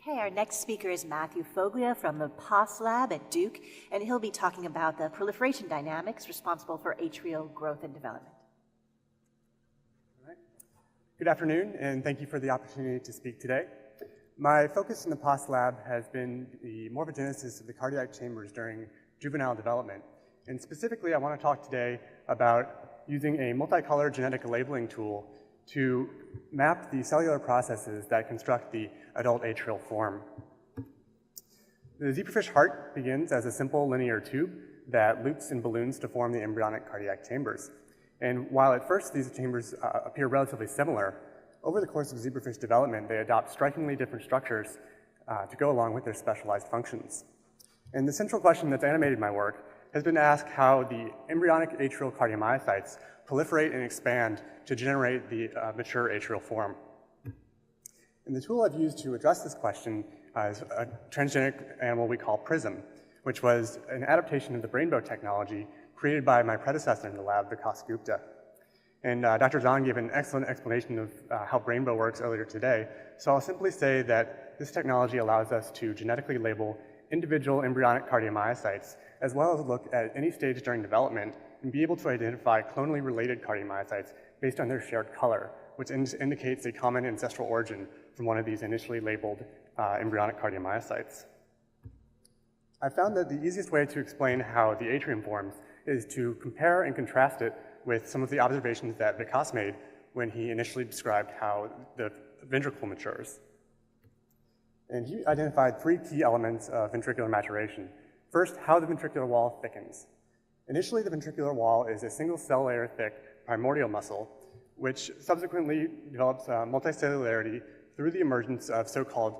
Okay, our next speaker is Matthew Foglia from the POS lab at Duke, and he'll be talking about the proliferation dynamics responsible for atrial growth and development. All right. Good afternoon, and thank you for the opportunity to speak today. My focus in the POS lab has been the morphogenesis of the cardiac chambers during juvenile development. And specifically, I want to talk today about using a multicolor genetic labeling tool to map the cellular processes that construct the adult atrial form. The zebrafish heart begins as a simple linear tube that loops in balloons to form the embryonic cardiac chambers. And while at first these chambers appear relatively similar, over the course of zebrafish development, they adopt strikingly different structures to go along with their specialized functions. And the central question that's animated my work has been to ask how the embryonic atrial cardiomyocytes proliferate and expand to generate the mature atrial form. And the tool I've used to address this question is a transgenic animal we call prizm, which was an adaptation of the rainbow technology created by my predecessor in the lab, Vikas Gupta. And Dr. Zahn gave an excellent explanation of how rainbow works earlier today, so I'll simply say that this technology allows us to genetically label individual embryonic cardiomyocytes, as well as look at any stage during development and be able to identify clonally related cardiomyocytes based on their shared color, which indicates a common ancestral origin from one of these initially labeled embryonic cardiomyocytes. I found that the easiest way to explain how the atrium forms is to compare and contrast it with some of the observations that Vikas made when he initially described how the ventricle matures. And he identified three key elements of ventricular maturation. First, how the ventricular wall thickens. Initially, the ventricular wall is a single cell layer thick primordial muscle, which subsequently develops multicellularity through the emergence of so-called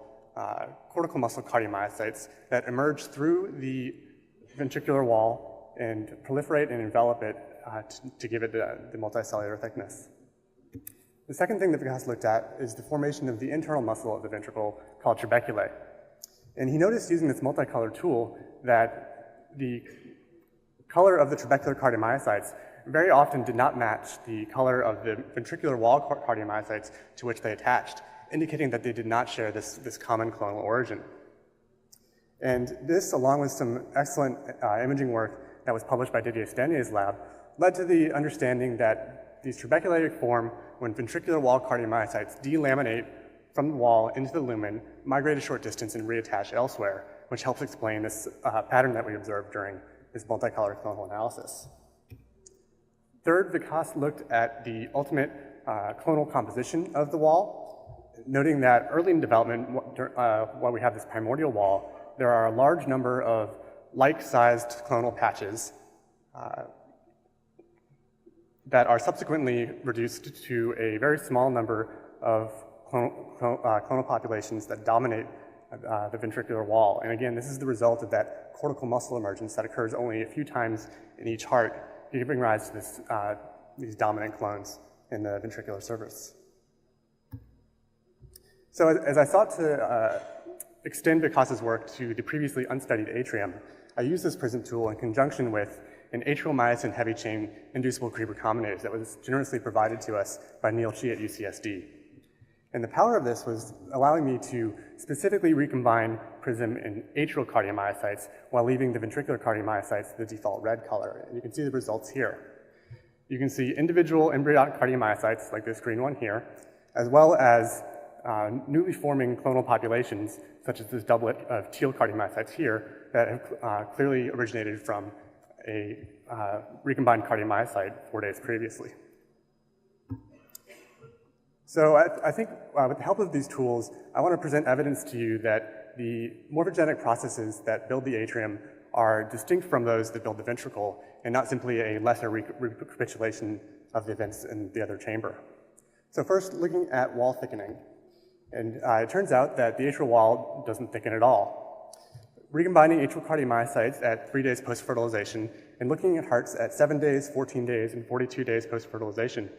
cortical muscle cardiomyocytes that emerge through the ventricular wall and proliferate and envelop it to give it the multicellular thickness. The second thing that Vikas looked at is the formation of the internal muscle of the ventricle called trabeculae. And he noticed using this multicolor tool that the color of the trabecular cardiomyocytes very often did not match the color of the ventricular wall cardiomyocytes to which they attached, indicating that they did not share this common clonal origin. And this, along with some excellent imaging work that was published by Didier Stanier's lab, led to the understanding that these trabeculae form when ventricular wall cardiomyocytes delaminate from the wall into the lumen, migrate a short distance, and reattach elsewhere, which helps explain this pattern that we observed during this multicolor clonal analysis. Third, Vikas looked at the ultimate clonal composition of the wall, noting that early in development, while we have this primordial wall, there are a large number of like-sized clonal patches that are subsequently reduced to a very small number of clonal populations that dominate the ventricular wall. And again, this is the result of that cortical muscle emergence that occurs only a few times in each heart, giving rise to these dominant clones in the ventricular surface. So as I sought to extend Vikas's work to the previously unstudied atrium, I used this PRISM tool in conjunction with an atrial myosin heavy chain inducible Creeper recombinase that was generously provided to us by Neil Chi at UCSD. And the power of this was allowing me to specifically recombine PRISM in atrial cardiomyocytes while leaving the ventricular cardiomyocytes the default red color. And you can see the results here. You can see individual embryonic cardiomyocytes, like this green one here, as well as newly forming clonal populations, such as this doublet of teal cardiomyocytes here, that have clearly originated from a recombined cardiomyocyte 4 days previously. So I think with the help of these tools, I want to present evidence to you that the morphogenic processes that build the atrium are distinct from those that build the ventricle, and not simply a lesser recapitulation of the events in the other chamber. So first, looking at wall thickening. And it turns out that the atrial wall doesn't thicken at all. Recombining atrial cardiomyocytes at 3 days post-fertilization and looking at hearts at 7 days, 14 days, and 42 days post-fertilization,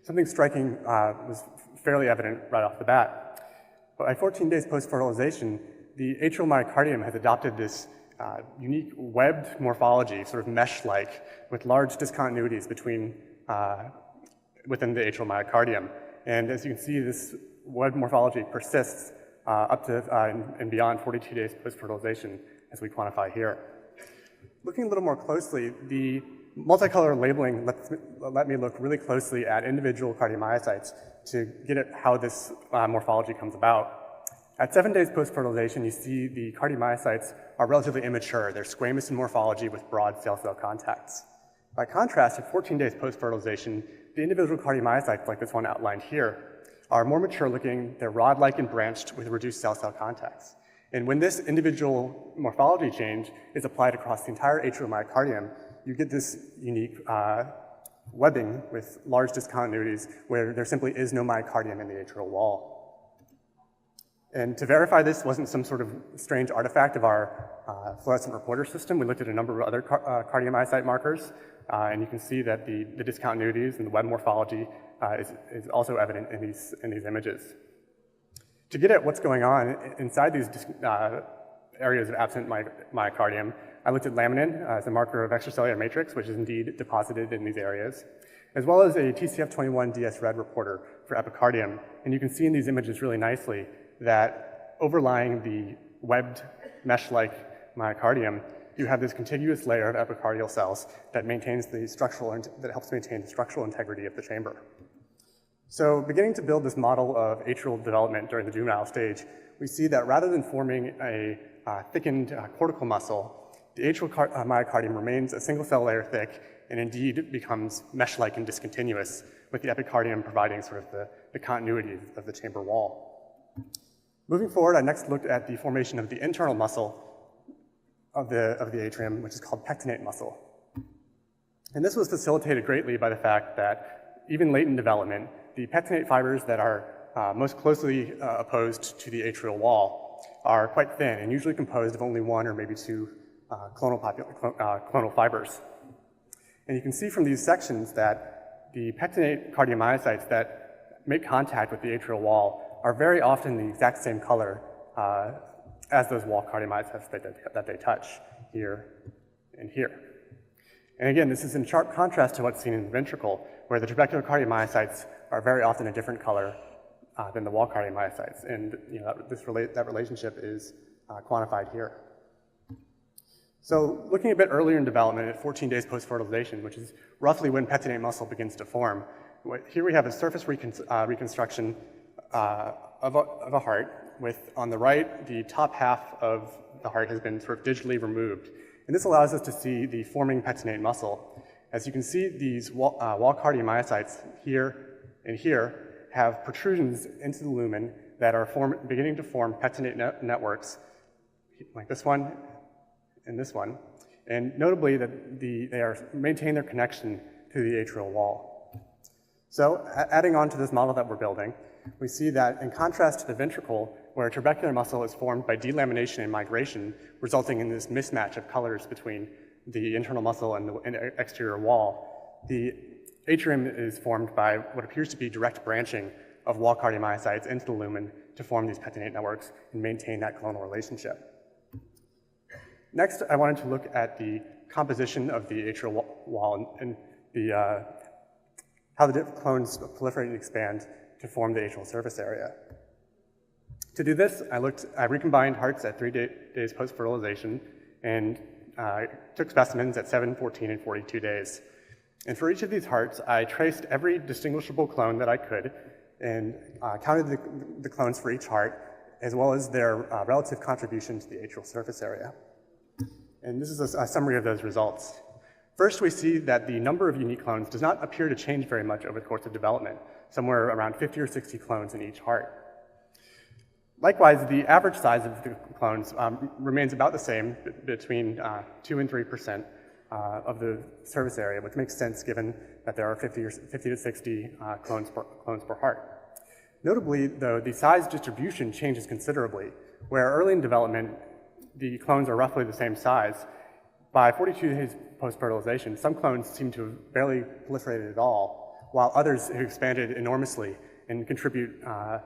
something striking was fairly evident right off the bat. But by 14 days post-fertilization, the atrial myocardium has adopted this unique webbed morphology, sort of mesh-like, with large discontinuities within the atrial myocardium. And as you can see, this webbed morphology persists up to and beyond 42 days post-fertilization, as we quantify here. Looking a little more closely, the multicolor labeling let me look really closely at individual cardiomyocytes to get at how this morphology comes about. At 7 days post-fertilization, you see the cardiomyocytes are relatively immature. They're squamous in morphology with broad cell-cell contacts. By contrast, at 14 days post-fertilization, the individual cardiomyocytes, like this one outlined here, are more mature looking. They're rod-like and branched with reduced cell-cell contacts. And when this individual morphology change is applied across the entire atrial myocardium, you get this unique webbing with large discontinuities where there simply is no myocardium in the atrial wall. And to verify this wasn't some sort of strange artifact of our fluorescent reporter system, we looked at a number of other cardiomyocyte markers, and you can see that the discontinuities and the web morphology is also evident in these images. To get at what's going on inside these areas of absent myocardium, I looked at laminin as a marker of extracellular matrix, which is indeed deposited in these areas, as well as a TCF21 DS-RED reporter for epicardium. And you can see in these images really nicely that overlying the webbed mesh-like myocardium, you have this contiguous layer of epicardial cells that helps maintain the structural integrity of the chamber. So beginning to build this model of atrial development during the juvenile stage, we see that rather than forming a thickened cortical muscle, the atrial myocardium remains a single cell layer thick and indeed becomes mesh-like and discontinuous, with the epicardium providing sort of the continuity of the chamber wall. Moving forward, I next looked at the formation of the internal muscle of the atrium, which is called pectinate muscle. And this was facilitated greatly by the fact that even late in development, the pectinate fibers that are most closely opposed to the atrial wall are quite thin and usually composed of only one or maybe two clonal fibers. And you can see from these sections that the pectinate cardiomyocytes that make contact with the atrial wall are very often the exact same color as those wall cardiomyocytes that they touch here and here. And again, this is in sharp contrast to what's seen in the ventricle, where the trabecular cardiomyocytes are very often a different color than the wall cardiomyocytes. And that relationship is quantified here. So looking a bit earlier in development at 14 days post-fertilization, which is roughly when pectinate muscle begins to form, here we have a surface reconstruction of a heart with, on the right, the top half of the heart has been sort of digitally removed. And this allows us to see the forming pectinate muscle. As you can see, these wall cardiomyocytes here and here have protrusions into the lumen that are beginning to form pectinate networks, like this one and this one. And notably, that they maintain their connection to the atrial wall. So, adding on to this model that we're building, we see that in contrast to the ventricle, where trabecular muscle is formed by delamination and migration, resulting in this mismatch of colors between the internal muscle and the exterior wall, the atrium is formed by what appears to be direct branching of wall cardiomyocytes into the lumen to form these pectinate networks and maintain that clonal relationship. Next, I wanted to look at the composition of the atrial wall and how the clones proliferate and expand to form the atrial surface area. To do this, I recombined hearts at 3 days post-fertilization and took specimens at 7, 14, and 42 days. And for each of these hearts, I traced every distinguishable clone that I could and counted the clones for each heart, as well as their relative contribution to the atrial surface area. And this is a summary of those results. First, we see that the number of unique clones does not appear to change very much over the course of development, somewhere around 50 or 60 clones in each heart. Likewise, the average size of the clones remains about the same, between 2 and 3% of the surface area, which makes sense given that there are 50 to 60 clones per heart. Notably, though, the size distribution changes considerably, where early in development, the clones are roughly the same size. By 42 days post-fertilization, some clones seem to have barely proliferated at all, while others have expanded enormously and contribute a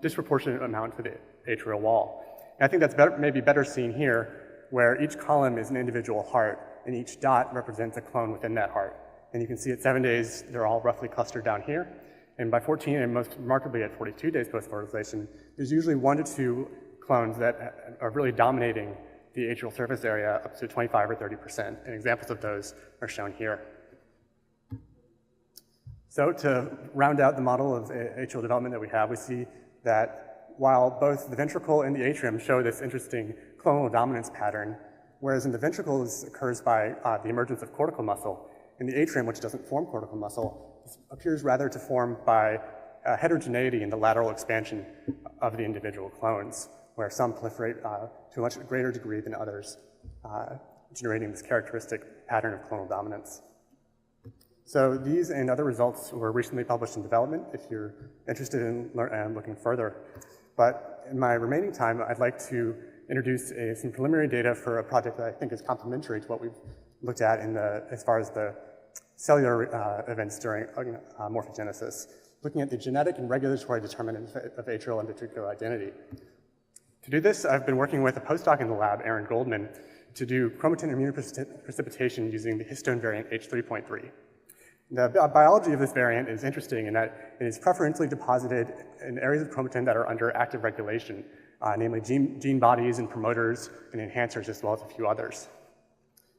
disproportionate amount to the atrial wall. And I think that's maybe better seen here, where each column is an individual heart, and each dot represents a clone within that heart. And you can see at 7 days, they're all roughly clustered down here. And by 14, and most remarkably at 42 days post-fertilization, there's usually 1 to 2 clones that are really dominating the atrial surface area up to 25 or 30%, and examples of those are shown here. So to round out the model of atrial development that we have, we see that while both the ventricle and the atrium show this interesting clonal dominance pattern, whereas in the ventricle this occurs by the emergence of cortical muscle, in the atrium, which doesn't form cortical muscle, this appears rather to form by heterogeneity in the lateral expansion of the individual clones, where some proliferate to a much greater degree than others, generating this characteristic pattern of clonal dominance. So these and other results were recently published in Development if you're interested in looking further. But in my remaining time, I'd like to introduce some preliminary data for a project that I think is complementary to what we've looked at as far as the cellular events during morphogenesis, looking at the genetic and regulatory determinants of atrial and ventricular identity. To do this, I've been working with a postdoc in the lab, Aaron Goldman, to do chromatin immunoprecipitation using the histone variant H3.3. The biology of this variant is interesting in that it is preferentially deposited in areas of chromatin that are under active regulation, namely gene bodies and promoters and enhancers, as well as a few others.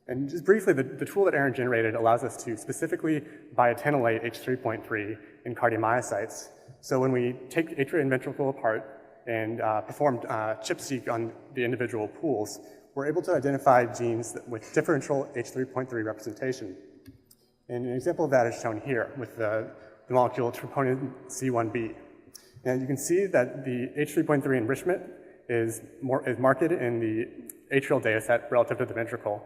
And just briefly, the tool that Aaron generated allows us to specifically biotinylate H3.3 in cardiomyocytes. So when we take atria and ventricle apart and perform ChIP-seq on the individual pools, we're able to identify genes with differential H3.3 representation. And an example of that is shown here with the molecule troponin C1b. And you can see that the H3.3 enrichment is marked in the atrial dataset relative to the ventricle,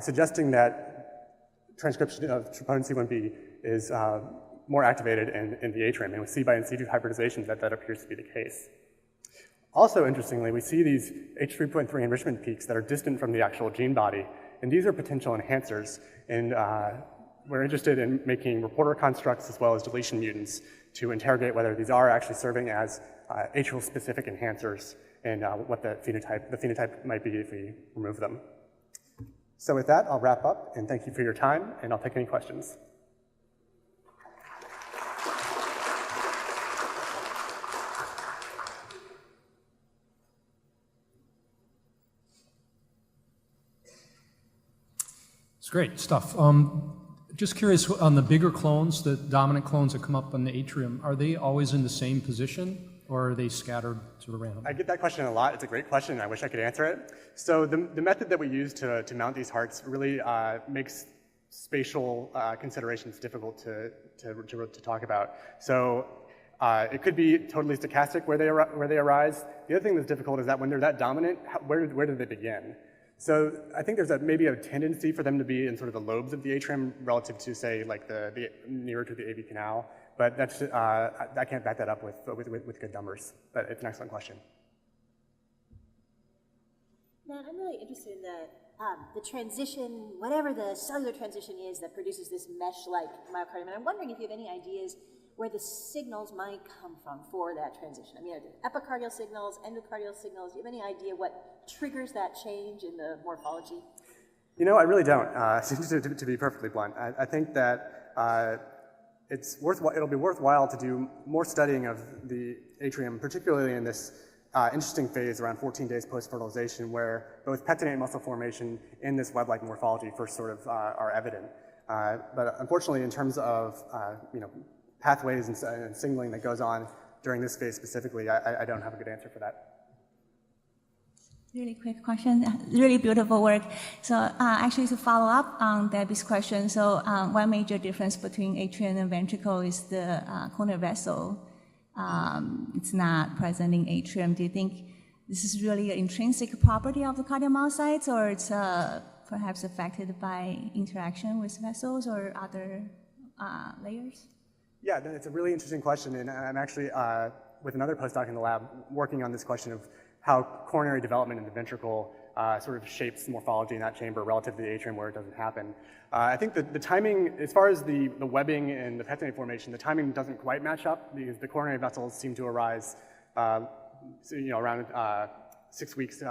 suggesting that transcription of troponin C1b is more activated in the atrium. And we see by in situ hybridization that appears to be the case. Also, interestingly, we see these H3.3 enrichment peaks that are distant from the actual gene body, and these are potential enhancers. And we're interested in making reporter constructs as well as deletion mutants to interrogate whether these are actually serving as atrial-specific enhancers and what the phenotype might be if we remove them. So with that, I'll wrap up, and thank you for your time, and I'll take any questions. It's great stuff. Just curious, on the bigger clones, the dominant clones that come up on the atrium, are they always in the same position, or are they scattered sort of randomly? I get that question a lot. It's a great question, and I wish I could answer it. So the method that we use to mount these hearts really makes spatial considerations difficult to talk about. So it could be totally stochastic where they arise. The other thing that's difficult is that when they're that dominant, where do they begin? So I think there's maybe a tendency for them to be in sort of the lobes of the atrium relative to, say, like the nearer to the AV canal, but that's I can't back that up with good numbers. But it's an excellent question. Matt, I'm really interested in the transition, whatever the cellular transition is that produces this mesh-like myocardium, and I'm wondering if you have any ideas where the signals might come from for that transition. I mean, are there epicardial signals, endocardial signals? Do you have any idea what triggers that change in the morphology? You know, I really don't, to be perfectly blunt. I think that it'll be worthwhile to do more studying of the atrium, particularly in this interesting phase around 14 days post-fertilization, where both pectinate muscle formation and this web-like morphology first sort of are evident. But unfortunately, in terms of pathways and signaling that goes on during this phase specifically, I don't have a good answer for that. Really quick question, really beautiful work. So actually to follow up on Debbie's question, so one major difference between atrium and ventricle is the coronary vessel. It's not present in atrium. Do you think this is really an intrinsic property of the cardiomyocytes, or it's perhaps affected by interaction with vessels or other layers? Yeah, it's a really interesting question, and I'm actually, with another postdoc in the lab, working on this question of how coronary development in the ventricle sort of shapes morphology in that chamber relative to the atrium where it doesn't happen. I think that the timing, as far as the webbing and the pectinate formation, the timing doesn't quite match up because the coronary vessels seem to arise around 6 weeks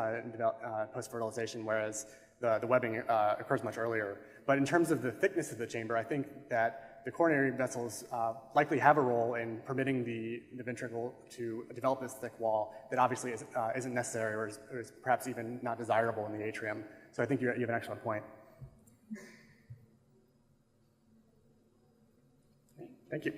post-fertilization, whereas the webbing occurs much earlier. But in terms of the thickness of the chamber, I think that the coronary vessels likely have a role in permitting the ventricle to develop this thick wall that obviously isn't necessary or is perhaps even not desirable in the atrium. So I think you have an excellent point. Thank you.